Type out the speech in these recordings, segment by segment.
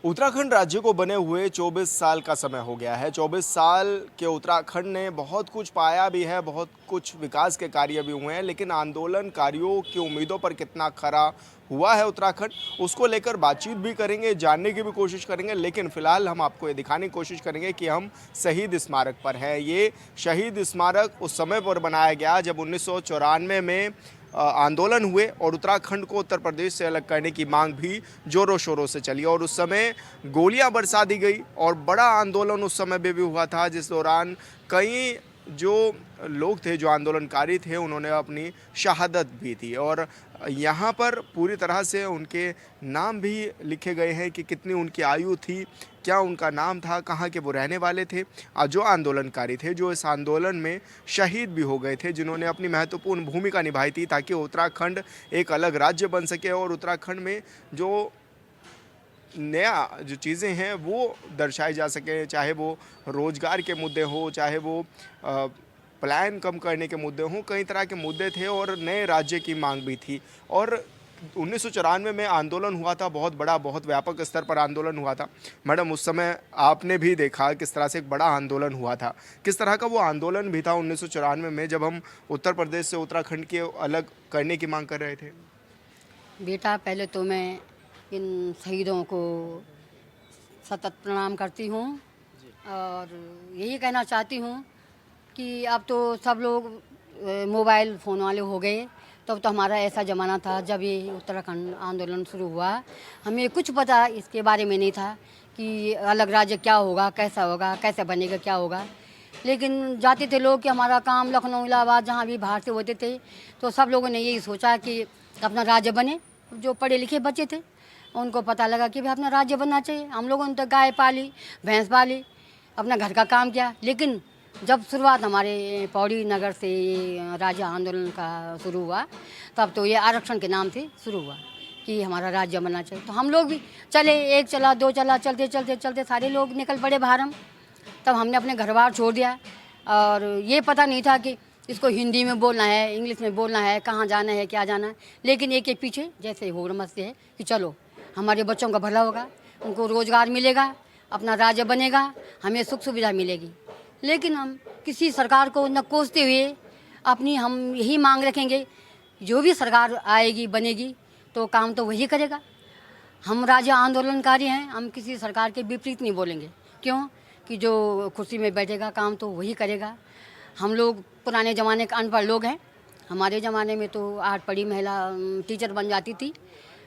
उत्तराखंड राज्य को बने हुए 24 साल का समय हो गया है। 24 साल के उत्तराखंड ने बहुत कुछ पाया भी है, बहुत कुछ विकास के कार्य भी हुए हैं, लेकिन आंदोलनकारियों की उम्मीदों पर कितना खरा हुआ है उत्तराखंड, उसको लेकर बातचीत भी करेंगे, जानने की भी कोशिश करेंगे। लेकिन फिलहाल हम आपको ये दिखाने की कोशिश करेंगे कि हम शहीद स्मारक पर हैं। ये शहीद स्मारक उस समय पर बनाया गया जब 1994 में आंदोलन हुए और उत्तराखंड को उत्तर प्रदेश से अलग करने की मांग भी जोरों शोरों से चली और उस समय गोलियां बरसा दी गई और बड़ा आंदोलन उस समय में भी हुआ था, जिस दौरान कई जो लोग थे, जो आंदोलनकारी थे, उन्होंने अपनी शहादत भी दी और यहाँ पर पूरी तरह से उनके नाम भी लिखे गए हैं कि कितनी उनकी आयु थी, क्या उनका नाम था, कहाँ के वो रहने वाले थे। जो आंदोलनकारी थे, जो इस आंदोलन में शहीद भी हो गए थे, जिन्होंने अपनी महत्वपूर्ण भूमिका निभाई थी ताकि उत्तराखंड एक अलग राज्य बन सके और उत्तराखंड में जो नया जो चीज़ें हैं वो दर्शाई जा सके, चाहे वो रोज़गार के मुद्दे हो, चाहे वो पलायन कम करने के मुद्दे हों, कई तरह के मुद्दे थे और नए राज्य की मांग भी थी। और 1994 में आंदोलन हुआ था, बहुत बड़ा, बहुत व्यापक स्तर पर आंदोलन हुआ था। मैडम, उस समय आपने भी देखा किस तरह से एक बड़ा आंदोलन हुआ था, किस तरह का वो आंदोलन भी था 1994 में जब हम उत्तर प्रदेश से उत्तराखंड के अलग करने की मांग कर रहे थे। बेटा, पहले तो मैं इन शहीदों को सतत प्रणाम करती हूँ और यही कहना चाहती हूँ कि अब तो सब लोग मोबाइल फ़ोन वाले हो गए। तब तो हमारा ऐसा ज़माना था जब ये उत्तराखंड आंदोलन शुरू हुआ, हमें कुछ पता इसके बारे में नहीं था कि अलग राज्य क्या होगा, कैसा होगा, कैसे बनेगा, क्या होगा। लेकिन जाते थे लोग कि हमारा काम लखनऊ, इलाहाबाद, जहाँ भी बाहर से होते थे, तो सब लोगों ने यही सोचा कि अपना राज्य बने। जो पढ़े लिखे बच्चे थे उनको पता लगा कि भाई अपना राज्य बनना चाहिए। हम लोगों ने तो गाय पाली, भैंस पाली, अपना घर का काम किया। लेकिन जब शुरुआत हमारे पौड़ी नगर से राज्य आंदोलन का शुरू हुआ, तब तो ये आरक्षण के नाम से शुरू हुआ कि हमारा राज्य बनना चाहिए। तो हम लोग भी चले, एक चला, दो चला, चलते चलते चलते सारे लोग निकल पड़े बाहर। हम तब हमने अपने घर बार छोड़ दिया और ये पता नहीं था कि इसको हिंदी में बोलना है, इंग्लिश में बोलना है, कहाँ जाना है, क्या जाना है। लेकिन एक एक पीछे जैसे होड़ मचते है कि चलो हमारे बच्चों का भला होगा, उनको रोज़गार मिलेगा, अपना राज्य बनेगा, हमें सुख सुविधा मिलेगी। लेकिन हम किसी सरकार को न कोसते हुए अपनी हम यही मांग रखेंगे, जो भी सरकार आएगी बनेगी तो काम तो वही करेगा। हम राज्य आंदोलनकारी हैं, हम किसी सरकार के विपरीत नहीं बोलेंगे। क्यों कि जो कुर्सी में बैठेगा काम तो वही करेगा। हम लोग पुराने ज़माने के अनपढ़ लोग हैं। हमारे ज़माने में तो 8 पढ़ी महिला टीचर बन जाती थी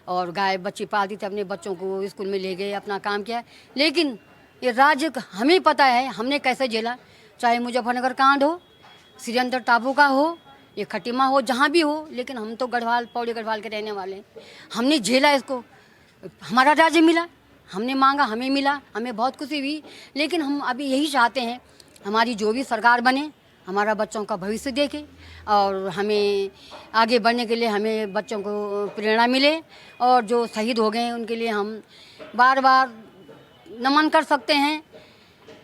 और गाय बच्ची पालती थी, अपने बच्चों को स्कूल में ले गए, अपना काम किया। लेकिन ये राज्य हमें पता है हमने कैसे झेला, चाहे मुजफ्फरनगर कांड हो, श्रीअंतर टापू का हो, ये खटीमा हो, जहाँ भी हो। लेकिन हम तो गढ़वाल, पौड़ी गढ़वाल के रहने वाले हैं, हमने झेला इसको। हमारा राज्य मिला, हमने मांगा, हमें मिला, हमें बहुत खुशी हुई। लेकिन हम अभी यही चाहते हैं हमारी जो भी सरकार बने, हमारा बच्चों का भविष्य देखे और हमें आगे बढ़ने के लिए हमें बच्चों को प्रेरणा मिले। और जो शहीद हो गए हैं उनके लिए हम बार बार नमन कर सकते हैं।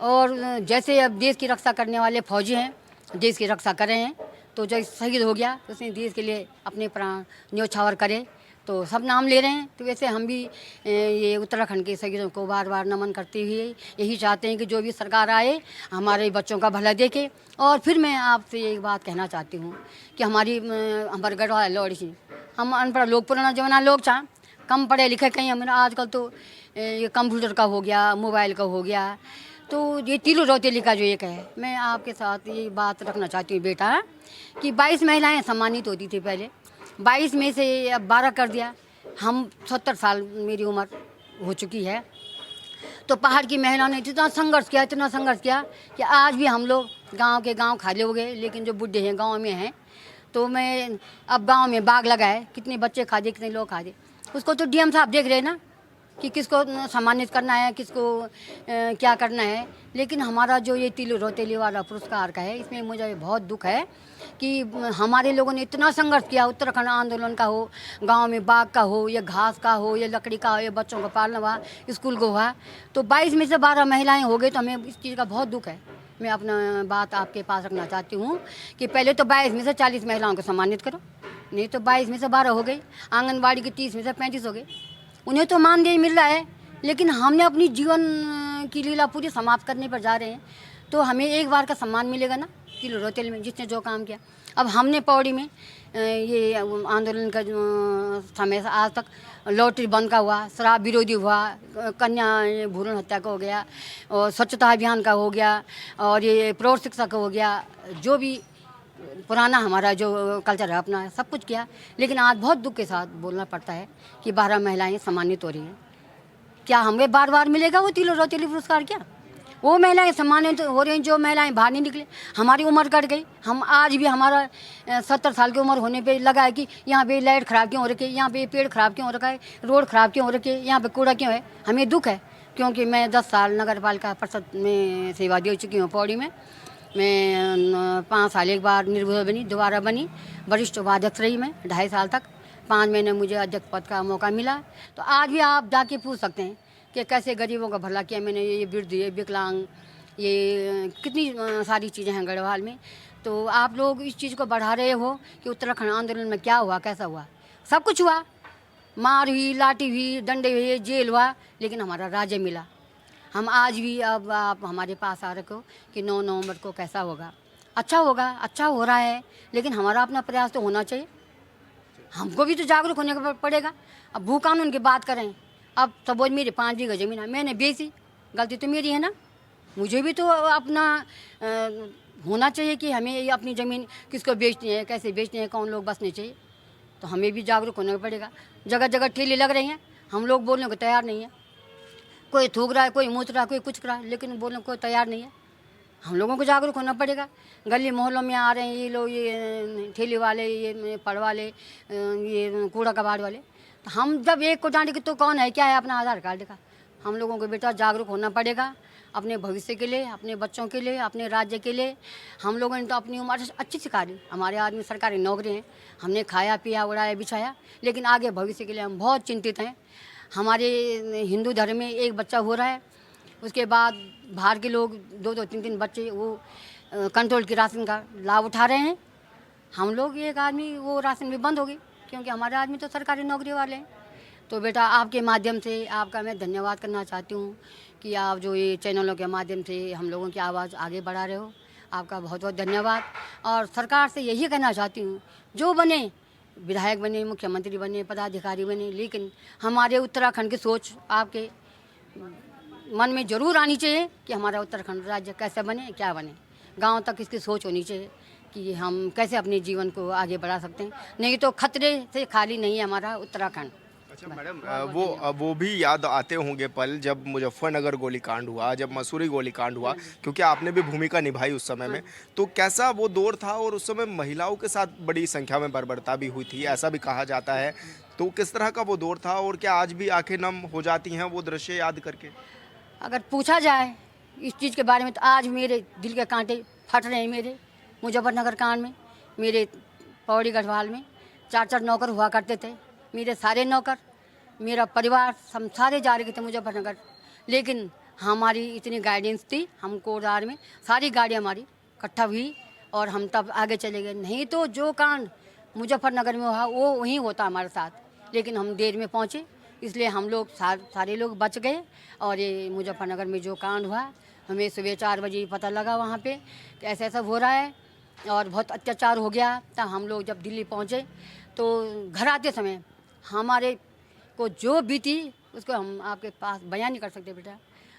और जैसे अब देश की रक्षा करने वाले फौजी हैं, देश की रक्षा कर रहे हैं, तो जो शहीद हो गया तो उसने देश के लिए अपने प्राण न्योछावर करे, तो सब नाम ले रहे हैं। तो वैसे हम भी ये उत्तराखंड के शहीदों को बार बार नमन करते हुए यही चाहते हैं कि जो भी सरकार आए हमारे बच्चों का भला देखे। और फिर मैं आपसे एक बात कहना चाहती हूँ कि हमारे गढ़वाल लौड़ी, हम अनपढ़ लोग, पुराना जमाना लोग चाह कम पढ़े लिखे कहीं हमें, आजकल तो ये कंप्यूटर का हो गया, मोबाइल का हो गया, तो ये तीनों रौतेली का जो एक है। मैं आपके साथ ये बात रखना चाहती हूँ बेटा कि 22 महिलाएं सम्मानित होती थी पहले, 22 में से अब 12 कर दिया। हम 70 साल मेरी उम्र हो चुकी है, तो पहाड़ की महिलाओं ने इतना संघर्ष किया, इतना संघर्ष किया कि आज भी हम लोग गांव के गांव खाली हो गए। लेकिन जो बुढ़े हैं गांव में हैं, तो मैं अब गांव में बाग लगाए, कितने बच्चे खा दे, कितने लोग खा दे, उसको तो डीएम साहब देख रहे हैं ना कि किसको सम्मानित करना है, किसको क्या करना है। लेकिन हमारा जो ये तिल रोतेली वाला पुरस्कार का है, इसमें मुझे बहुत दुख है कि हमारे लोगों ने इतना संघर्ष किया, उत्तराखंड आंदोलन का हो, गांव में बाग का हो, या घास का हो, या लकड़ी का हो, या बच्चों को पालना हुआ, स्कूल को हुआ, तो 22 में से 12 महिलाएं हो गई। तो हमें इस चीज़ का बहुत दुख है। मैं अपना बात आपके पास रखना चाहती हूँ कि पहले तो 22 में से 40 महिलाओं को सम्मानित करो, नहीं तो 22 में से 12 हो गई। आंगनबाड़ी की 30 में से 35 हो गई। उन्हें तो मानदेय मिल रहा है, लेकिन हमने अपनी जीवन की लीला पूरी समाप्त करने पर जा रहे हैं, तो हमें एक बार का सम्मान मिलेगा ना तिल रोतेल में, जिसने जो काम किया। अब हमने पौड़ी में ये आंदोलन का समय से आज तक लॉटरी बंद का हुआ, शराब विरोधी हुआ, कन्या भ्रूण हत्या का हो गया, और स्वच्छता अभियान का हो गया, और ये प्रौढ़ शिक्षा का हो गया, जो भी पुराना हमारा जो कल्चर है अपना सब कुछ किया। लेकिन आज बहुत दुख के साथ बोलना पड़ता है कि 12 महिलाएं सम्मानित हो रही हैं। क्या हमें बार बार मिलेगा वो तिल रोतेली पुरस्कार? क्या वो महिलाएं सम्मानित हो रही हैं जो महिलाएं बाहर नहीं निकले? हमारी उम्र कट गई, हम आज भी हमारा 70 साल की उम्र होने पे लगा है कि यहाँ पे लाइट ख़राब क्यों हो रखी है, यहाँ पे पेड़ ख़राब क्यों हो रखा है, रोड ख़राब क्यों हो रखी है, यहाँ पे कूड़ा क्यों है। हमें दुख है, क्योंकि मैं 10 साल नगर पालिका परिषद में सेवा दे चुकी हूँ पौड़ी में। मैं 5 साल एक बार निर्विरोध बनी, दोबारा बनी, वरिष्ठ उपाध्यक्ष रही मैं 2.5 साल तक। 5 महीने मुझे अध्यक्ष पद का मौका मिला। तो आज भी आप जाके पूछ सकते हैं कि कैसे गरीबों का भला किया मैंने, ये वृद्ध, ये विकलांग, ये कितनी सारी चीज़ें हैं गढ़वाल में। तो आप लोग इस चीज़ को बढ़ा रहे हो कि उत्तराखंड आंदोलन में क्या हुआ, कैसा हुआ। सब कुछ हुआ, मार हुई, लाठी हुई, डंडे हुए, जेल हुआ, लेकिन हमारा राज्य मिला। हम आज भी, अब आप हमारे पास आ रखे हो कि 9 नवंबर को कैसा होगा। अच्छा होगा, अच्छा हो रहा है, लेकिन हमारा अपना प्रयास तो होना चाहिए। हमको भी तो जागरूक होने का पड़ेगा। अब भू कानून की बात करें, अब सपोज मेरे 5 बीघा ज़मीन है, मैंने बेची, गलती तो मेरी है ना। मुझे भी तो अपना होना चाहिए कि हमें ये अपनी ज़मीन किसको बेचनी है, कैसे बेचनी है, कौन लोग बसने चाहिए। तो हमें भी जागरूक होना पड़ेगा। जगह जगह ठेले लग रही हैं, हम लोग बोलने को तैयार नहीं है। कोई थूक रहा है, कोई मूत रहा है, कोई कुछ कर रहा है, लेकिन बोलने को तैयार नहीं है। हम लोगों को जागरूक होना पड़ेगा। गली मोहल्लों में आ रहे हैं ये लोग, ये ठेले वाले, ये पड़ वाले, ये कूड़ा कबाड़ वाले। तो हम जब एक को डांटे तो कौन है, क्या है, अपना आधार कार्ड का। हम लोगों को बेटा जागरूक होना पड़ेगा अपने भविष्य के लिए, अपने बच्चों के लिए, अपने राज्य के लिए। हम लोगों ने तो अपनी उम्र से अच्छी सिखाई, हमारे आदमी सरकारी नौकरी हैं, हमने खाया पिया उड़ाया बिछाया, लेकिन आगे भविष्य के लिए हम बहुत चिंतित हैं। हमारे हिंदू धर्म में एक बच्चा हो रहा है, उसके बाद बाहर के लोग 2-2, 3-3 बच्चे वो कंट्रोल की राशन का लाभ उठा रहे हैं। हम लोग एक आदमी वो राशन भी बंद हो गई, क्योंकि हमारे आदमी तो सरकारी नौकरी वाले हैं। तो बेटा आपके माध्यम से आपका मैं धन्यवाद करना चाहती हूँ कि आप जो ये चैनलों के माध्यम से हम लोगों की आवाज़ आगे बढ़ा रहे हो, आपका बहुत बहुत धन्यवाद। और सरकार से यही कहना चाहती हूँ, जो बने, विधायक बने, मुख्यमंत्री बने, पदाधिकारी बने, लेकिन हमारे उत्तराखंड की सोच आपके मन में ज़रूर आनी चाहिए कि हमारा उत्तराखंड राज्य कैसे बने, क्या बने। गांव तक इसकी सोच होनी चाहिए कि हम कैसे अपने जीवन को आगे बढ़ा सकते हैं, नहीं तो खतरे से खाली नहीं है हमारा उत्तराखंड। अच्छा मैडम, वो भी याद आते होंगे पल जब मुजफ्फरनगर गोलीकांड हुआ, जब मसूरी गोलीकांड हुआ, क्योंकि आपने भी भूमिका निभाई उस समय में। तो कैसा वो दौर था, और उस समय महिलाओं के साथ बड़ी संख्या में बर्बरता भी हुई थी, ऐसा भी कहा जाता है। तो किस तरह का वो दौर था, और क्या आज भी आंखें नम हो जाती हैं वो दृश्य याद करके? अगर पूछा जाए इस चीज़ के बारे में तो आज मेरे दिल के कांटे फट रहे हैं। मेरे मुजफ्फरनगर कांड में, मेरे पौड़ी गढ़वाल में 4-4 नौकर हुआ करते थे। मेरे सारे नौकर, मेरा परिवार, हम सारे जा रहे थे मुजफ्फरनगर, लेकिन हमारी इतनी गाइडेंस थी, हम कोडार में सारी गाड़ी हमारी इकट्ठा हुई और हम तब आगे चले गए। नहीं तो जो कांड मुजफ्फरनगर में हुआ वो वहीं होता हमारे साथ, लेकिन हम देर में पहुँचे, इसलिए हम लोग सारे लोग बच गए। और ये मुजफ्फरनगर में जो कांड हुआ, हमें सुबह 4 बजे पता लगा वहाँ पे कि ऐसा ऐसा हो रहा है और बहुत अत्याचार हो गया। तब हम लोग जब दिल्ली पहुँचे तो घर आते समय हमारे को जो बीती उसको हम आपके पास बयान नहीं कर सकते बेटा।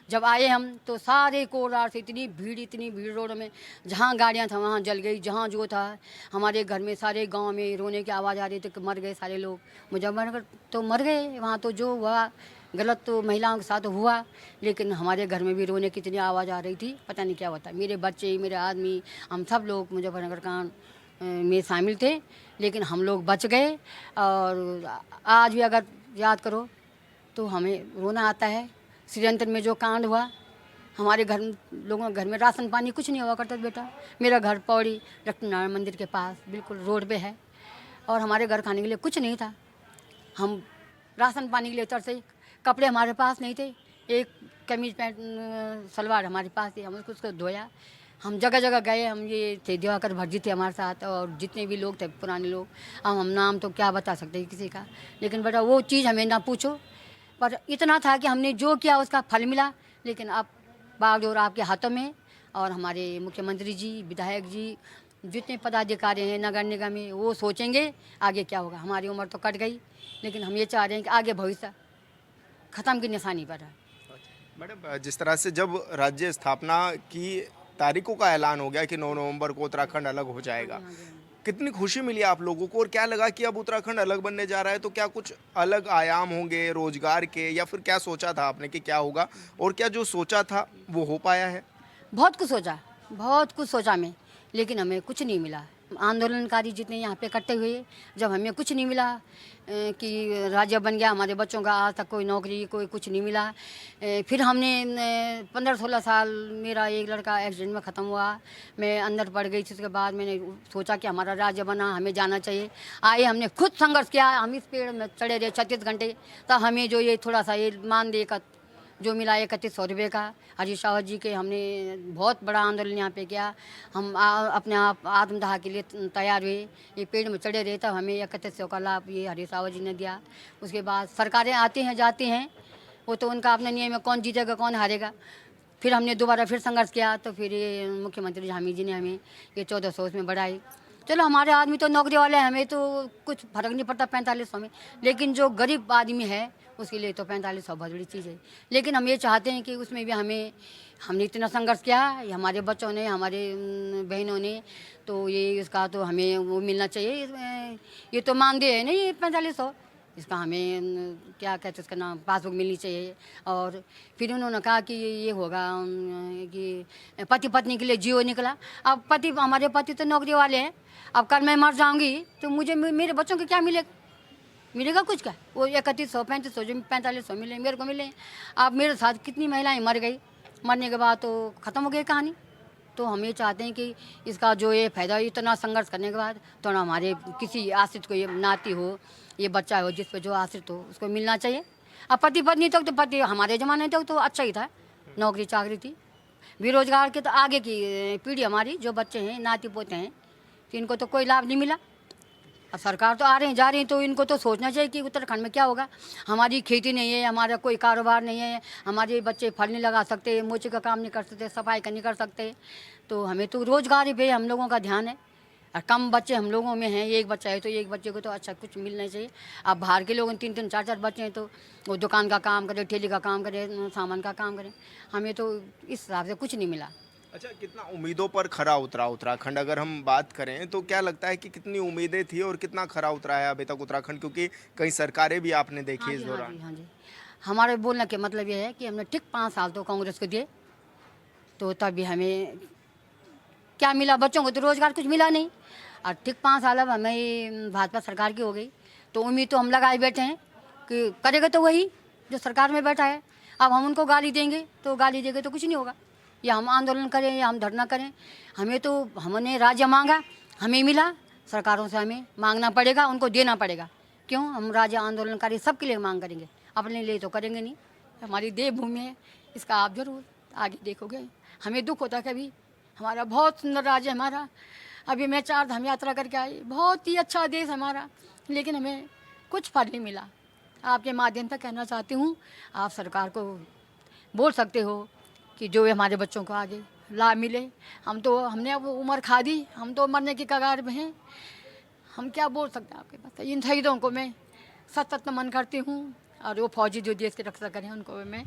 जब आए हम तो सारे कोरार से इतनी भीड़ रोड में, जहाँ गाड़ियाँ था वहाँ जल गई, जहाँ जो था हमारे घर में, सारे गांव में रोने की आवाज़ आ रही थी कि मर गए सारे लोग। मुजफ्फरनगर तो मर गए, वहाँ तो जो हुआ गलत तो महिलाओं के साथ हुआ, लेकिन हमारे घर में भी रोने की इतनी आवाज़ आ रही थी, पता नहीं क्या होता। मेरे बच्चे, मेरे आदमी, हम सब लोग मुजफ्फरनगर कांड में शामिल थे, लेकिन हम लोग बच गए। और आज भी अगर याद करो तो हमें रोना आता है। श्रीरंतन में जो कांड हुआ, हमारे घर लोगों के घर में राशन पानी कुछ नहीं हुआ करता बेटा। मेरा घर पौड़ी लक्ष्मीनारायण मंदिर के पास बिल्कुल रोड पे है, और हमारे घर खाने के लिए कुछ नहीं था। हम राशन पानी के लिए तरसे, कपड़े हमारे पास नहीं थे, एक कमीज पैंट सलवार हमारे पास थी, हम उसको धोया। हम जगह जगह गए, हम ये थे दिवाकर भटजी थे हमारे साथ, और जितने भी लोग थे पुराने लोग, अब हम नाम तो क्या बता सकते हैं किसी का, लेकिन बेटा वो चीज़ हमें ना पूछो। पर इतना था कि हमने जो किया उसका फल मिला। लेकिन अब बागडोर आपके हाथों में, और हमारे मुख्यमंत्री जी, विधायक जी, जितने पदाधिकारी हैं नगर निगम में, वो सोचेंगे आगे क्या होगा। हमारी उम्र तो कट गई, लेकिन हम ये चाह रहे हैं कि आगे भविष्य ख़त्म की निशानी पर है। मैडम, जिस तरह से जब राज्य स्थापना की तारीखों का ऐलान हो गया कि 9 नवंबर को उत्तराखंड अलग हो जाएगा, कितनी खुशी मिली आप लोगों को और क्या लगा कि अब उत्तराखंड अलग बनने जा रहा है, तो क्या कुछ अलग आयाम होंगे रोजगार के, या फिर क्या सोचा था आपने कि क्या होगा, और क्या जो सोचा था वो हो पाया है? बहुत कुछ सोचा, बहुत कुछ सोचा मैं, लेकिन हमें कुछ नहीं मिला। आंदोलनकारी जितने यहाँ पे इकट्ठे हुए, जब हमें कुछ नहीं मिला कि राज्य बन गया, हमारे बच्चों का आज तक कोई नौकरी कोई कुछ नहीं मिला। फिर हमने 15-16 साल मेरा एक लड़का एक्सीडेंट में ख़त्म हुआ, मैं अंदर पड़ गई थी। उसके बाद मैंने सोचा कि हमारा राज्य बना, हमें जाना चाहिए। आए, हमने खुद संघर्ष किया, हम इस पेड़ में चढ़े रहे 36 घंटे, तब हमें जो ये थोड़ा सा ये मानदेय का जो मिला 3100 रुपये का, हरीश रावत जी के, हमने बहुत बड़ा आंदोलन यहाँ पे किया। हम अपने आप आत्मदाह के लिए तैयार हुए, ये पेड़ में चढ़े रहे, तब हमें 3100 का लाभ ये हरीश रावत जी ने दिया। उसके बाद सरकारें आती हैं जाती हैं, वो तो उनका अपना नियम है, कौन जीतेगा कौन हारेगा। फिर हमने दोबारा फिर संघर्ष किया, तो फिर ये मुख्यमंत्री झामी जी ने हमें ये 1400 उसमें बढ़ाई। चलो, हमारे आदमी तो नौकरी वाले हैं, हमें तो कुछ फर्क नहीं पड़ता 4500 में, लेकिन जो गरीब आदमी है उसके लिए तो 4500 बहुत बड़ी चीज़ है। लेकिन हम ये चाहते हैं कि उसमें भी हमने इतना संघर्ष किया, ये हमारे बच्चों ने, हमारे बहनों ने, तो ये इसका तो हमें वो मिलना चाहिए। ये तो मानदेय है नहीं, ये 4500, इसका हमें क्या कहते हैं उसका नाम, पासबुक मिलनी चाहिए। और फिर उन्होंने कहा कि ये होगा कि पति पत्नी के लिए जियो निकला। अब हमारे पति तो नौकरी वाले हैं, अब कल मैं मर जाऊंगी तो मुझे मेरे बच्चों को क्या मिलेगा कुछ क्या? वो 3100 3500 जो 4500 मिले मेरे को मिले। अब मेरे साथ कितनी महिलाएं मर गई, मरने के बाद तो ख़त्म हो गई कहानी। तो हम ये चाहते हैं कि इसका जो ये फ़ायदा, इतना संघर्ष करने के बाद तो ना हमारे किसी आश्रित को, ये नाती हो, ये बच्चा हो, जिस पर जो आश्रित हो उसको मिलना चाहिए। अब पति पत्नी तक तो पति हमारे ज़माने तक तो अच्छा ही था, नौकरी चाकरी थी। बेरोजगार के तो आगे की पीढ़ी हमारी जो बच्चे हैं, नाती पोते हैं, तो इनको तो कोई लाभ नहीं मिला। अब सरकार तो आ रही हैं जा रही हैं, तो इनको तो सोचना चाहिए कि उत्तराखंड में क्या होगा। हमारी खेती नहीं है, हमारा कोई कारोबार नहीं है, हमारे बच्चे फल नहीं लगा सकते, मोचे का काम नहीं कर सकते, सफाई का नहीं कर सकते, तो हमें तो रोजगार पे हम लोगों का ध्यान है। और कम बच्चे हम लोगों में हैं, एक बच्चा है, तो एक बच्चे को तो अच्छा कुछ मिलना चाहिए। अब बाहर के लोग 3-3 4-4 बच्चे हैं, तो वो दुकान का काम करे, ठेली का काम करे, सामान का काम करे, हमें तो इस हिसाब से कुछ नहीं मिला। अच्छा, कितना उम्मीदों पर खरा उतरा उत्तराखंड, अगर हम बात करें तो क्या लगता है कि कितनी उम्मीदें थी और कितना खरा उतरा है अभी तक उत्तराखंड, क्योंकि कई सरकारें भी आपने देखी इस दौरान? हाँ जी, हमारे बोलने के मतलब ये है कि हमने ठीक 5 साल तो कांग्रेस को दिए, तो तभी हमें क्या मिला, बच्चों को तो रोजगार कुछ मिला नहीं। और ठीक 5 साल अब हमें भाजपा सरकार की हो गई, तो उम्मीद तो हम लगाए बैठे हैं कि करेगा तो वही जो सरकार में बैठा है। अब हम उनको गाली देंगे तो कुछ नहीं होगा, या हम आंदोलन करें या हम धरना करें, हमने राज्य मांगा, हमें मिला। सरकारों से हमें मांगना पड़ेगा, उनको देना पड़ेगा। क्यों? हम राज्य आंदोलनकारी सबके लिए मांग करेंगे, अपने लिए तो करेंगे नहीं। हमारी देवभूमि है, इसका आप जरूर आगे देखोगे। हमें दुख होता है कभी, हमारा बहुत सुंदर राज्य है हमारा। अभी मैं 4 धाम यात्रा करके आई, बहुत ही अच्छा देश हमारा, लेकिन हमें कुछ फल नहीं मिला। आपके माध्यम से कहना चाहती हूँ, आप सरकार को बोल सकते हो कि जो हमारे बच्चों को आगे लाभ मिले। हमने अब उम्र खा दी, हम तो मरने की कगार में हैं, हम क्या बोल सकते हैं आपके पास। इन शहीदों को मैं सतत नमन करती हूँ, और वो फौजी जो देश की रक्षा करें उनको मैं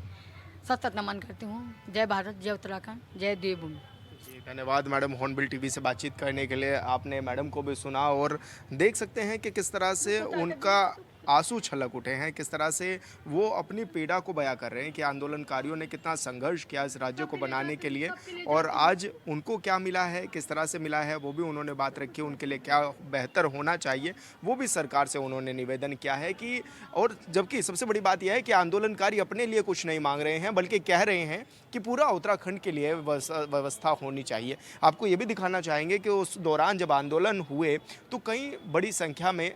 सतत नमन करती हूँ। जय भारत, जय उत्तराखंड, जय देवभूमि। जी, धन्यवाद मैडम, हॉर्नबिल टीवी से बातचीत करने के लिए। आपने मैडम को भी सुना और देख सकते हैं कि किस तरह से उनका आंसू छलक उठे हैं, किस तरह से वो अपनी पीड़ा को बयां कर रहे हैं कि आंदोलनकारियों ने कितना संघर्ष किया इस राज्य को बनाने के लिए, और आज उनको क्या मिला है, किस तरह से मिला है, वो भी उन्होंने बात रखी। उनके लिए क्या बेहतर होना चाहिए वो भी सरकार से उन्होंने निवेदन किया है कि, और जबकि सबसे बड़ी बात यह है कि आंदोलनकारी अपने लिए कुछ नहीं मांग रहे हैं, बल्कि कह रहे हैं कि पूरा उत्तराखंड के लिए व्यवस्था होनी चाहिए। आपको ये भी दिखाना चाहेंगे कि उस दौरान जब आंदोलन हुए तो कई बड़ी संख्या में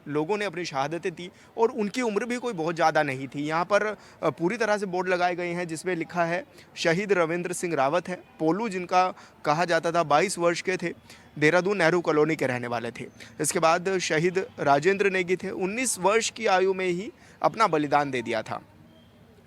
लोगों ने अपनी शहादतें दी, और उनकी उम्र भी कोई बहुत ज़्यादा नहीं थी। यहाँ पर पूरी तरह से बोर्ड लगाए गए हैं जिसमें लिखा है शहीद रविंद्र सिंह रावत है। पोलू जिनका कहा जाता था 22 वर्ष के थे, देहरादून नेहरू कॉलोनी के रहने वाले थे। इसके बाद शहीद राजेंद्र नेगी थे, 19 वर्ष की आयु में ही अपना बलिदान दे दिया था।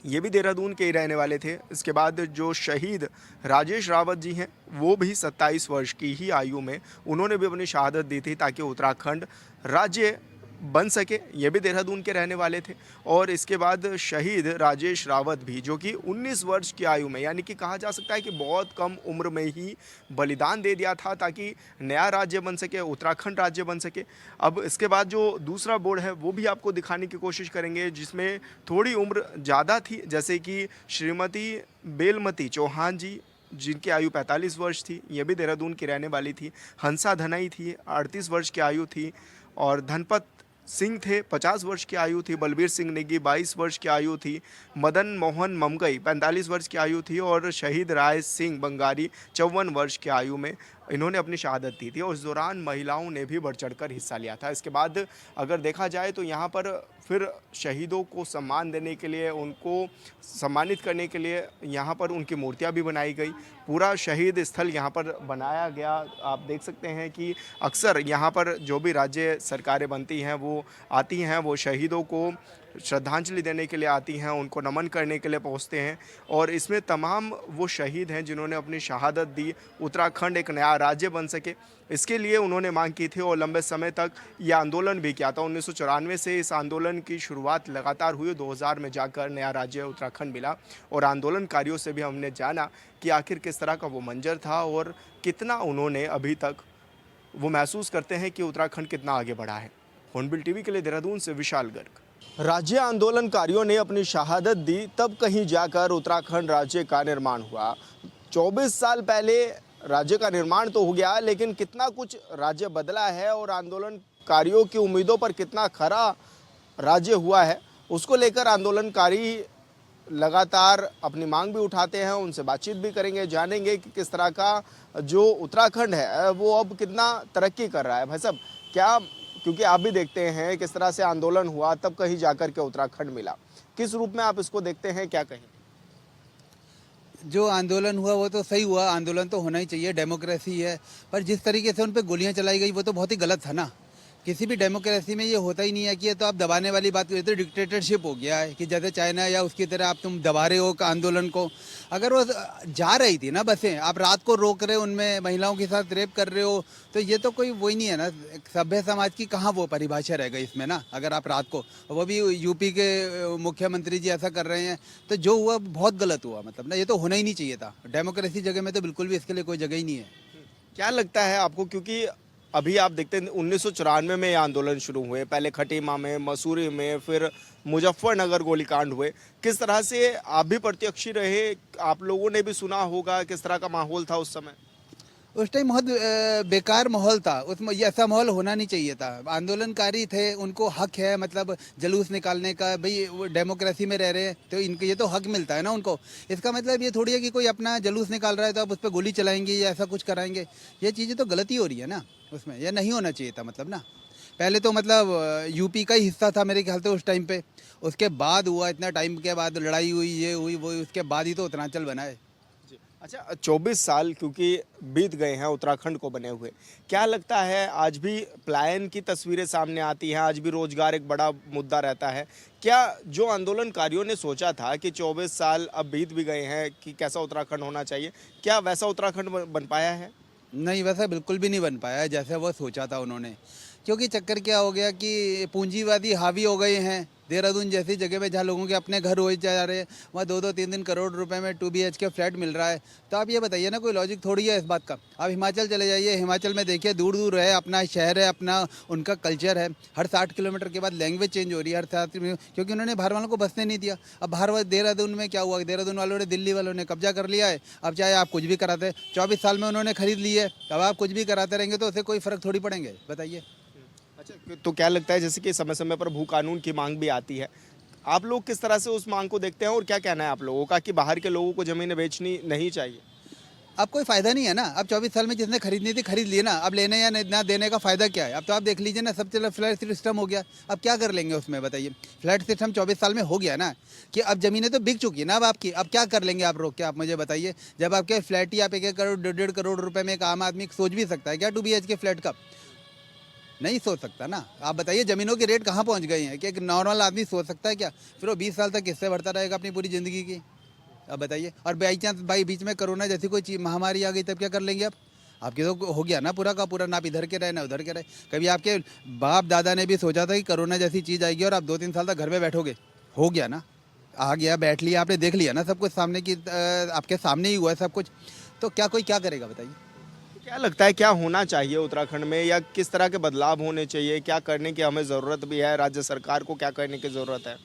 ये भी देहरादून के ही रहने वाले थे। इसके बाद जो शहीद राजेश रावत जी हैं, वो भी 27 वर्ष की ही आयु में उन्होंने भी अपनी शहादत दी थी ताकि उत्तराखंड राज्य बन सके। ये भी देहरादून के रहने वाले थे। और इसके बाद शहीद राजेश रावत भी, जो कि 19 वर्ष की आयु में, यानी कि कहा जा सकता है कि बहुत कम उम्र में ही बलिदान दे दिया था ताकि नया राज्य बन सके, उत्तराखंड राज्य बन सके। अब इसके बाद जो दूसरा बोर्ड है वो भी आपको दिखाने की कोशिश करेंगे, जिसमें थोड़ी उम्र ज़्यादा थी, जैसे कि श्रीमती बेलमती चौहान जी, जिनकी आयु 45 वर्ष थी, ये भी देहरादून की रहने वाली थी। हंसा धनाई थी, 38 वर्ष की आयु थी। और धनपत सिंह थे, 50 वर्ष की आयु थी। बलबीर सिंह नेगी, 22 वर्ष की आयु थी। मदन मोहन ममगई, 45 वर्ष की आयु थी। और शहीद राय सिंह बंगारी, 54 वर्ष की आयु में इन्होंने अपनी शहादत दी थी। और इस दौरान महिलाओं ने भी बढ़ चढ़कर हिस्सा लिया था। इसके बाद अगर देखा जाए तो यहाँ पर फिर शहीदों को सम्मान देने के लिए, उनको सम्मानित करने के लिए यहाँ पर उनकी मूर्तियाँ भी बनाई गई। पूरा शहीद स्थल यहाँ पर बनाया गया। आप देख सकते हैं कि अक्सर यहाँ पर जो भी राज्य सरकारें बनती हैं वो आती हैं, वो शहीदों को श्रद्धांजलि देने के लिए आती हैं, उनको नमन करने के लिए पहुंचते हैं। और इसमें तमाम वो शहीद हैं जिन्होंने अपनी शहादत दी, उत्तराखंड एक नया राज्य बन सके, इसके लिए उन्होंने मांग की थी। और लंबे समय तक ये आंदोलन भी किया था। 1994 से इस आंदोलन की शुरुआत लगातार हुई। 2000 में जाकर नया राज्य उत्तराखंड मिला। और आंदोलनकारियों से भी हमने जाना कि आखिर किस तरह का वो मंजर था और कितना उन्होंने अभी तक वो महसूस करते हैं कि उत्तराखंड कितना आगे बढ़ा है। हॉर्नबिल टीवी के लिए देहरादून से विशाल गर्ग। राज्य आंदोलनकारियों ने अपनी शहादत दी, तब कहीं जाकर उत्तराखंड राज्य का निर्माण हुआ। 24 साल पहले राज्य का निर्माण तो हो गया, लेकिन कितना कुछ राज्य बदला है और आंदोलनकारियों की उम्मीदों पर कितना खरा राज्य हुआ है, उसको लेकर आंदोलनकारी लगातार अपनी मांग भी उठाते हैं। उनसे बातचीत भी करेंगे, जानेंगे कि किस तरह का जो उत्तराखंड है वो अब कितना तरक्की कर रहा है। भाई साहब, क्या, क्योंकि आप भी देखते हैं किस तरह से आंदोलन हुआ, तब कहीं जाकर के उत्तराखंड मिला, किस रूप में आप इसको देखते हैं, क्या कहें? जो आंदोलन हुआ वो तो सही हुआ, आंदोलन तो होना ही चाहिए, डेमोक्रेसी है। पर जिस तरीके से उन पर गोलियां चलाई गई वो तो बहुत ही गलत था ना। किसी भी डेमोक्रेसी में ये होता ही नहीं है कि ये तो आप दबाने वाली बात, ये तो डिक्टेटरशिप हो गया है कि जैसे चाइना या उसकी तरह आप तुम दबा रहे हो आंदोलन को। अगर वो जा रही थी ना बसें, आप रात को रोक रहे हो, उनमें महिलाओं के साथ रेप कर रहे हो, तो ये तो कोई वही नहीं है ना। सभ्य समाज की कहाँ वो परिभाषा रह गई इसमें ना। अगर आप रात को, वो भी यूपी के मुख्यमंत्री जी ऐसा कर रहे हैं, तो जो हुआ बहुत गलत हुआ, मतलब ना ये तो होना ही नहीं चाहिए था। डेमोक्रेसी जगह में तो बिल्कुल भी इसके लिए कोई जगह ही नहीं है। क्या लगता है आपको, क्योंकि अभी आप देखते हैं 1994 में ये आंदोलन शुरू हुए, पहले खटीमा में, मसूरी में, फिर मुजफ्फरनगर गोलीकांड हुए, किस तरह से आप भी प्रत्यक्षी रहे, आप लोगों ने भी सुना होगा किस तरह का माहौल था उस समय? उस टाइम बहुत बेकार माहौल था, उसमें ये ऐसा माहौल होना नहीं चाहिए था। आंदोलनकारी थे, उनको हक है मतलब जुलूस निकालने का, भाई वो डेमोक्रेसी में रह रहे हैं तो इनके ये तो हक मिलता है ना उनको। इसका मतलब ये थोड़ी है कि कोई अपना जुलूस निकाल रहा है तो आप उस पर गोली चलाएंगे या ऐसा कुछ कराएंगे। ये चीज़ें तो गलती हो रही है ना उसमें, यह नहीं होना चाहिए था मतलब ना। पहले तो मतलब यूपी का ही हिस्सा था मेरे ख्याल से उस टाइम पे, उसके बाद हुआ, इतना टाइम के बाद लड़ाई हुई, ये हुई वो, उसके बाद ही तो उत्तरांचल बना है। अच्छा, 24 साल क्योंकि बीत गए हैं उत्तराखंड को बने हुए, क्या लगता है आज भी पलायन की तस्वीरें सामने आती हैं, आज भी रोजगार एक बड़ा मुद्दा रहता है? क्या जो आंदोलनकारियों ने सोचा था कि 24 साल अब बीत भी गए हैं कि कैसा उत्तराखंड होना चाहिए, क्या वैसा उत्तराखंड बन पाया है? नहीं, वैसा बिल्कुल भी नहीं बन पाया जैसे वो सोचा था उन्होंने। क्योंकि चक्कर क्या हो गया कि पूंजीवादी हावी हो गए हैं। देहरादून जैसी जगह पे जहाँ लोगों के अपने घर हो जा रहे हैं, वहाँ 2-2 3 करोड़ रुपए में 2 BHK फ्लैट मिल रहा है। तो आप ये बताइए ना, कोई लॉजिक थोड़ी है इस बात का। आप हिमाचल चले जाइए, हिमाचल में देखिए दूर दूर है, अपना शहर है, अपना उनका कल्चर है। हर 60 किलोमीटर के बाद लैंग्वेज चेंज हो रही है, हर 60 क्योंकि उन्होंने बाहर वालों को बसने नहीं दिया। अब बाहर देहरादून में क्या हुआ, देहरादून वालों ने, दिल्ली वालों ने कब्जा कर लिया है। अब चाहे आप कुछ भी कराते, 24 साल में उन्होंने खरीद ली है, अब आप कुछ भी कराते रहेंगे तो उससे कोई फ़र्क थोड़ी पड़ेंगे, बताइए। अच्छा, तो क्या लगता है, जैसे कि समय समय पर भू कानून की मांग भी आती है, आप लोग किस तरह से उस मांग को देखते हैं और क्या कहना है आप लोगों का कि बाहर के लोगों को ज़मीनें बेचनी नहीं चाहिए? अब कोई फ़ायदा नहीं है ना। अब 24 साल में जिसने खरीदनी थी खरीद ली ना, अब लेने या ना देने का फ़ायदा क्या है? अब तो आप देख लीजिए ना, सब चलो फ्लैट सिस्टम हो गया, अब क्या कर लेंगे उसमें बताइए। फ्लैट सिस्टम 24 साल में हो गया ना, कि अब ज़मीनें तो बिक चुकी है ना अब आपकी, अब क्या कर लेंगे आप रोक के, आप मुझे बताइए। जब आपके फ्लैट ही आप 1-1 करोड़ 1.5 करोड़ रुपये में एक आम आदमी सोच भी सकता है क्या 2 BHK फ्लैट का? नहीं सोच सकता ना। आप बताइए ज़मीनों के रेट कहाँ पहुँच गए हैं कि एक नॉर्मल आदमी सोच सकता है क्या? फिर वो 20 साल तक किस्से भरता रहेगा अपनी पूरी ज़िंदगी की। अब बताइए, और बाई चांस भाई बीच में कोरोना जैसी कोई चीज महामारी आ गई तब क्या कर लेंगे आप? आपके तो हो गया ना पूरा का पूरा, ना आप इधर के रहे ना उधर के रहे। कभी आपके बाप दादा ने भी सोचा था कि कोरोना जैसी चीज़ आएगी और आप 2-3 साल तक घर में बैठोगे? हो गया ना, आ गया, बैठ लिया, आपने देख लिया ना सब कुछ सामने की, आपके सामने ही हुआ है सब कुछ। तो क्या कोई क्या करेगा बताइए? तो क्या लगता है क्या होना चाहिए उत्तराखंड में, या किस तरह के बदलाव होने चाहिए, क्या करने की हमें ज़रूरत भी है, राज्य सरकार को क्या करने की ज़रूरत है?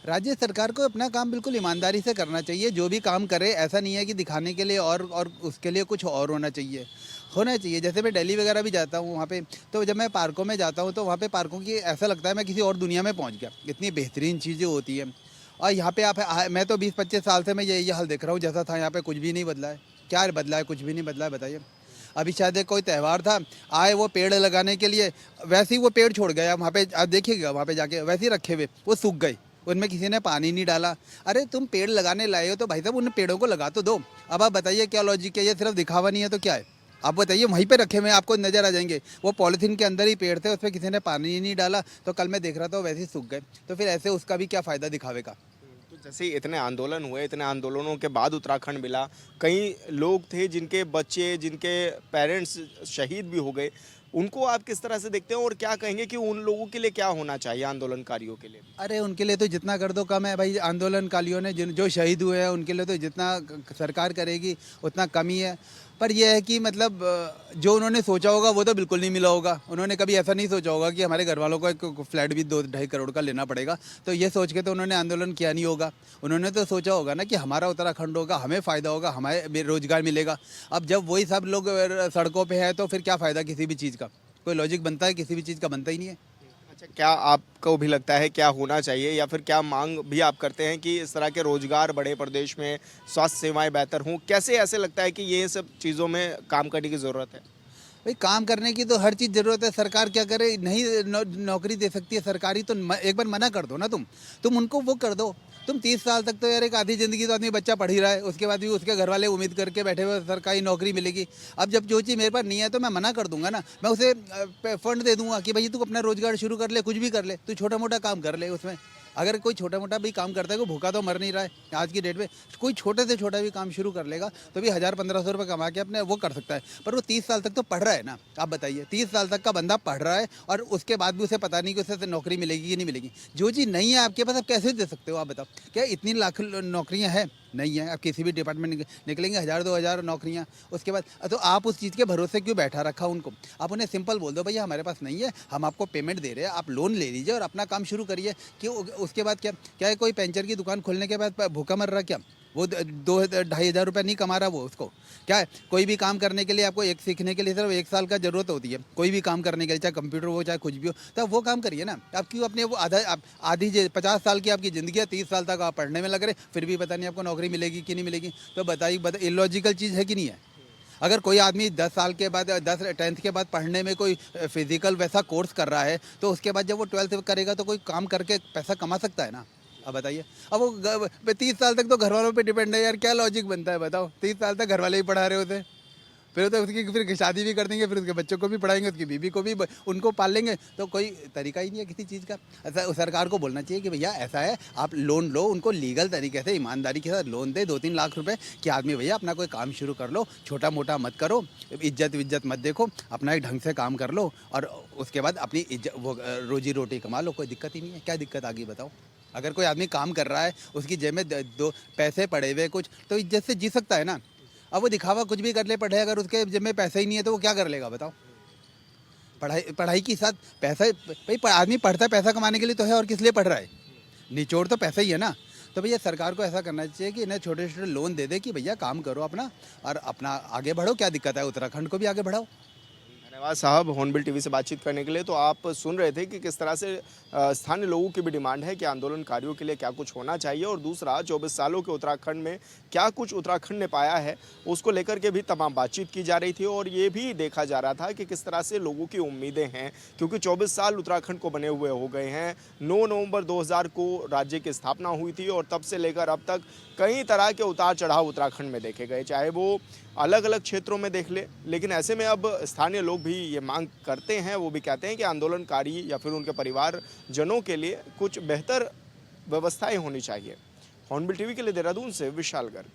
राज्य सरकार को अपना काम बिल्कुल ईमानदारी से करना चाहिए। जो भी काम करे ऐसा नहीं है कि दिखाने के लिए और उसके लिए कुछ और होना चाहिए। जैसे मैं दिल्ली वगैरह भी जाता हूँ वहाँ पे, तो जब मैं पार्कों में जाता हूँ तो वहाँ पे पार्कों की ऐसा लगता है मैं किसी और दुनिया में पहुँच गया। इतनी बेहतरीन चीज़ें होती हैं। और यहाँ पे मैं तो 20-25 साल से मैं ये हाल देख रहा हूँ, जैसा था यहाँ पे कुछ भी नहीं बदला है। क्या बदला है? कुछ भी नहीं बदला है, बताइए। अभी शायद एक कोई त्यौहार था, आए वो पेड़ लगाने के लिए, वैसे ही वो पेड़ छोड़ गए। वहाँ पे आप देखिएगा, वहाँ पे जाके वैसे ही रखे हुए वो सूख गए, उनमें किसी ने पानी नहीं डाला। अरे तुम पेड़ लगाने लाए हो तो भाई साहब उन पेड़ों को लगा तो दो। अब आप बताइए क्या लॉजिक है? ये सिर्फ दिखावा नहीं है तो क्या है? आप बताइए, वहीं पे रखे हुए आपको नजर आ जाएंगे। वो पॉलीथीन के अंदर ही पेड़ थे, उसमें किसी ने पानी ही नहीं डाला, तो कल मैं देख रहा था वो वैसे ही सूख गए। तो फिर ऐसे उसका भी क्या फ़ायदा दिखावे का? तो जैसे ही इतने आंदोलन हुए, इतने आंदोलनों के बाद उत्तराखंड मिला, कई लोग थे जिनके बच्चे, जिनके पेरेंट्स शहीद भी हो गए, उनको आप किस तरह से देखते हैं और क्या कहेंगे कि उन लोगों के लिए क्या होना चाहिए, आंदोलनकारियों के लिए? अरे उनके लिए तो जितना कर दो कम है भाई। आंदोलनकारियों ने जो शहीद हुए हैं उनके लिए तो जितना सरकार करेगी उतना कम ही है। पर यह है कि मतलब जो उन्होंने सोचा होगा वो तो बिल्कुल नहीं मिला होगा। उन्होंने कभी ऐसा नहीं सोचा होगा कि हमारे घर वालों को एक फ्लैट भी 2-2.5 करोड़ का लेना पड़ेगा। तो ये सोच के तो उन्होंने आंदोलन किया नहीं होगा। उन्होंने तो सोचा होगा ना कि हमारा उत्तराखंड होगा, हमें फ़ायदा होगा, हमें रोजगार मिलेगा। अब जब वही सब लोग सड़कों पर है तो फिर क्या फ़ायदा किसी भी चीज़ का? कोई लॉजिक बनता है? किसी भी चीज़ का बनता ही नहीं है। अच्छा, क्या आपको भी लगता है क्या होना चाहिए, या फिर क्या मांग भी आप करते हैं कि इस तरह के रोजगार बढ़े प्रदेश में, स्वास्थ्य सेवाएं बेहतर हों? कैसे ऐसे लगता है कि ये सब चीज़ों में काम करने की ज़रूरत है? भाई काम करने की तो हर चीज़ ज़रूरत है। सरकार क्या करे? नहीं नौकरी दे सकती है सरकारी, तो एक बार मना कर दो ना तुम उनको वो कर दो। तुम 30 साल तक तो यार एक आधी ज़िंदगी तो आदमी बच्चा पढ़ ही रहा है, उसके बाद भी उसके घर वाले उम्मीद करके बैठे हुए सरकारी नौकरी मिलेगी। अब जब जो चीज़ मेरे पास नहीं है तो मैं मना कर दूंगा ना। मैं उसे फंड दे दूंगा कि भाई तू अपना रोजगार शुरू कर ले, कुछ भी कर ले, तू छोटा मोटा काम कर ले उसमें। अगर कोई छोटा मोटा भी काम करता है, कोई भूखा तो मर नहीं रहा है आज की डेट में। कोई छोटे से छोटा भी काम शुरू कर लेगा तो भी 1000-1500 रुपये कमा के अपने वो कर सकता है। पर वो 30 साल तक तो पढ़ रहा है ना। आप बताइए, 30 साल तक का बंदा पढ़ रहा है और उसके बाद भी उसे पता नहीं कि उसे नौकरी मिलेगी कि नहीं मिलेगी। जो चीज़ नहीं है आपके पास, आप कैसे दे सकते हो? आप बताओ, क्या इतनी लाख नौकरियाँ हैं? नहीं है। आप किसी भी डिपार्टमेंट निकलेंगे 1000-2000 नौकरियाँ। उसके बाद तो आप उस चीज़ के भरोसे क्यों बैठा रखा उनको? आप उन्हें सिंपल बोल दो, भैया हमारे पास नहीं है, हम आपको पेमेंट दे रहे हैं, आप लोन ले लीजिए और अपना काम शुरू करिए। कि उसके बाद क्या है, कोई पेंचर की दुकान खोलने के बाद भूखा मर रहा क्या? वो 2-2,500 रुपये नहीं कमा रहा वो, उसको क्या है? कोई भी काम करने के लिए आपको एक सीखने के लिए सिर्फ 1 साल का ज़रूरत होती है। कोई भी काम करने के लिए, चाहे कंप्यूटर हो चाहे कुछ भी हो, तो आप वो काम करिए ना। आप क्यों अपने वो आधी 50 साल की आपकी ज़िंदगी है, 30 साल तक आप पढ़ने में लग रहे, फिर भी पता नहीं आपको नौकरी मिलेगी कि नहीं मिलेगी? तो बताइए, इलॉजिकल चीज़ है कि नहीं है? अगर कोई आदमी 10 साल के बाद 10th के बाद पढ़ने में कोई फिजिकल वैसा कोर्स कर रहा है, तो उसके बाद जब वो 12th करेगा तो कोई काम करके पैसा कमा सकता है ना। अब बताइए, अब वो 30 साल तक तो घर वालों पे डिपेंड है यार। क्या लॉजिक बनता है बताओ? 30 साल तक घर वाले ही पढ़ा रहे होते, फिर तो उसकी फिर शादी भी कर देंगे, फिर उसके बच्चों को भी पढ़ाएंगे, उसकी बीवी को भी उनको पाल लेंगे। तो कोई तरीका ही नहीं है किसी चीज़ का। ऐसा सरकार को बोलना चाहिए कि भैया ऐसा है, आप लोन लो, उनको लीगल तरीके से ईमानदारी के साथ लोन दे 2-3 लाख रुपए कि आदमी भैया अपना कोई काम शुरू कर लो, छोटा मोटा मत करो, इज्जत मत देखो, अपना एक ढंग से काम कर लो और उसके बाद अपनी रोजी रोटी कमा लो। कोई दिक्कत ही नहीं है। क्या दिक्कत आ गई बताओ? अगर कोई आदमी काम कर रहा है, उसकी जेब में 2 पैसे पड़े हुए कुछ, तो इज्जत से जी सकता है ना। अब वो दिखावा कुछ भी कर ले, पढ़े, अगर उसके जेब में पैसे ही नहीं है तो वो क्या कर लेगा बताओ? पढ़ाई के साथ पैसा भाई, आदमी पढ़ता है पैसा कमाने के लिए तो है, और किस लिए पढ़ रहा है? निचोड़ तो पैसा ही है ना। तो भैया सरकार को ऐसा करना चाहिए कि इन्हें छोटे छोटे लोन दे दे कि भैया काम करो अपना और अपना आगे बढ़ो। क्या दिक्कत है? उत्तराखंड को भी आगे बढ़ाओ। धन्यवाद साहब, हॉर्नबिल टीवी से बातचीत करने के लिए। तो आप सुन रहे थे कि किस तरह से स्थानीय लोगों की भी डिमांड है कि आंदोलनकारियों के लिए क्या कुछ होना चाहिए, और दूसरा 24 सालों के उत्तराखंड में क्या कुछ उत्तराखंड ने पाया है उसको लेकर के भी तमाम बातचीत की जा रही थी। और ये भी देखा जा रहा था कि किस तरह से लोगों की उम्मीदें हैं, क्योंकि 24 साल उत्तराखंड को बने हुए हो गए हैं। 9 नवंबर 2000 को राज्य की स्थापना हुई थी और तब से लेकर अब तक कई तरह के उतार चढ़ाव उत्तराखंड में देखे गए, चाहे वो अलग अलग क्षेत्रों में देख ले। लेकिन ऐसे में अब स्थानीय लोग भी भी ये मांग करते हैं, वो भी कहते हैं कि आंदोलनकारी या फिर उनके परिवारजनों के लिए कुछ बेहतर व्यवस्थाएं होनी चाहिए। हॉर्नबिल टीवी के लिए देहरादून से विशाल गर्ग।